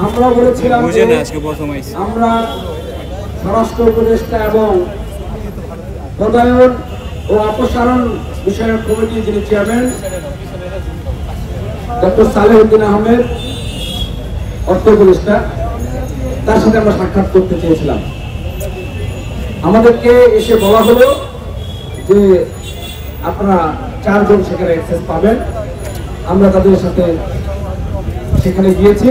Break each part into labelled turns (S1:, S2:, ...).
S1: আমরা বলেছিলাম যে আমরা স্বরাষ্ট্র উপদেষ্টা এবং পদায়ন ও অপসারণ বিষয়ক কমিটি যিনি চেয়ারম্যান ডক্টর সালেহউদ্দিন আহমেদ অর্থ উপদেষ্টা, তার সাথে আমরা সাক্ষাৎ করতে চেয়েছিলাম। আমাদেরকে এসে বলা হলো যে আপনারা 4 জন সেখানে অ্যাক্সেস পাবেন। আমরা তাদের সাথে সেখানে গিয়েছি,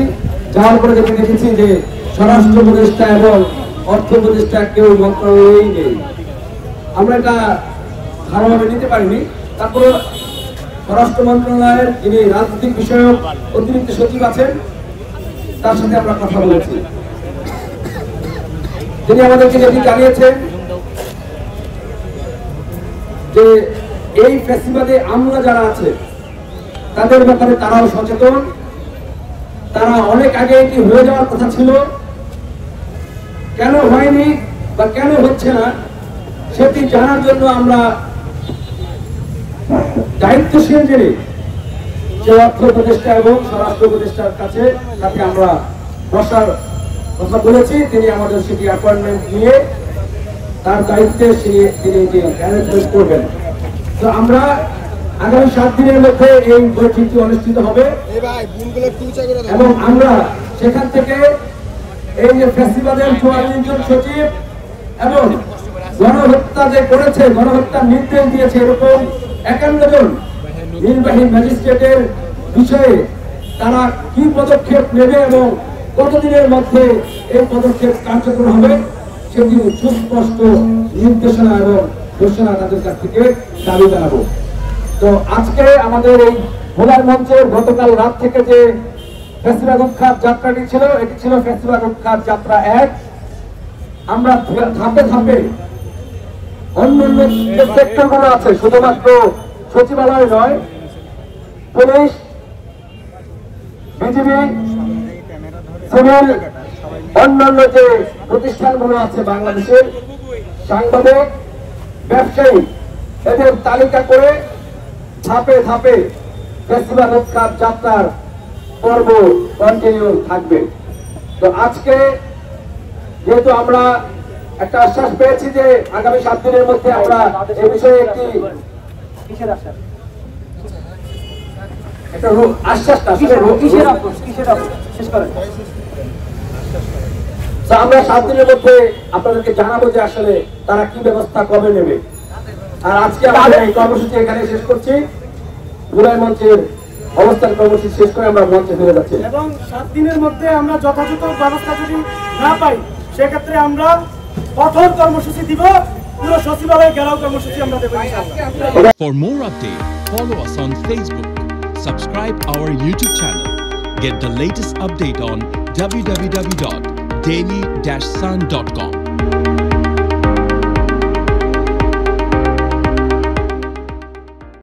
S1: যাওয়ার পরে যেটা দেখেছি যে স্বরাষ্ট্র উপদেষ্টা এবং অর্থ উপদেষ্টা কেউ মন্ত্রণালয়েই নেই। আমরা এটা ভালোভাবে নিতে পারিনি। তারপর স্বরাষ্ট্র মন্ত্রণালয়ের যিনি রাজনৈতিক বিষয়ক অতিরিক্ত সচিব আছেন, তার সাথে আমরা কথা বলেছি। তিনি আমাদেরকে যেটি জানিয়েছেন যে এই ফেস্টিভ্যালে আমরা যারা আছে তাদের ব্যাপারে তারাও সচেতন। তারা অনেক আগে এটি হয়ে যাওয়ার কথা ছিল, কেন হয়নি বা কেন হচ্ছে না সেটি জানার জন্য আমরা দায়িত্বশীল যিনি যে অর্থ উপদেষ্টা এবং স্বরাষ্ট্র উপদেষ্টার কাছে তাকে আমরা বসার কথা বলেছি। তিনি আমাদের সেটি অ্যাপয়েন্টমেন্ট নিয়ে তার দায়িত্বে তিনি এটি অ্যারেঞ্জমেন্ট করবেন। তো আমরা আগামী 7 দিনের মধ্যে এই বৈঠকটি অনুষ্ঠিত হবে এবং আমরা সেখান থেকে এই যে ফেস্টিভ্যালের 44 জন সচিব এবং গণহত্যা যে করেছে, গণহত্যার নির্দেশ দিয়েছে এরকম 51 জন নির্বাহী ম্যাজিস্ট্রেটের বিষয়ে তারা কি পদক্ষেপ নেবে এবং কতদিনের মধ্যে এই পদক্ষেপ কার্যকর হবে সেটি সুস্পষ্ট নির্দেশনা এবং ঘোষণা তাদের কাছ থেকে দাবি জানাবো। তো আজকে আমাদের এই ভোলার মঞ্চের গতকাল রাত থেকে যে ফেস্টিভ্যাল উৎখাত যাত্রাটি ছিল, এটি ছিল ফেস্টিভ্যাল উৎখাত যাত্রা 1। আমরা ধাপে ধাপে অন্যান্য যে সেক্টরগুলো আছে, শুধুমাত্র সচিবালয় নয়, পুলিশ, বিজিবি, সিভিল, অন্যান্য যে প্রতিষ্ঠানগুলো আছে বাংলাদেশের, সাংবাদিক, ব্যবসায়ী, এদের তালিকা করে ধাপে ধাপে ফেস্টিভ্যাল উৎখাত যাত্রার পর্ব কন্টিনিউ থাকবে। তো আজকে যেহেতু আমরা একটা আশ্বাস পেয়েছি যে আগামী 7 দিনের মধ্যে আমরা এই বিষয়ে একটি আমরা 7 দিনের মধ্যে আপনাদেরকে জানাবো যে আসলে তারা কি ব্যবস্থা কবে নেবে। আর আজকে আমাদের এই কর্মসূচি এখানে শেষ করছি। ভোলার মঞ্চের অবস্থান কর্মসূচি শেষ করে আমরা মঞ্চে ফিরে যাচ্ছি
S2: এবং 7 দিনের মধ্যে আমরা যথাযথ ব্যবস্থা যদি না পাই সেক্ষেত্রে আমরা কঠোর কর্মসূচি দিব, পুরো সচিবালয় ঘেরাও কর্মসূচি আমরা দেব।
S3: For more updates, follow us on Facebook, subscribe our YouTube channel, get the latest update on www.daily-sun.com.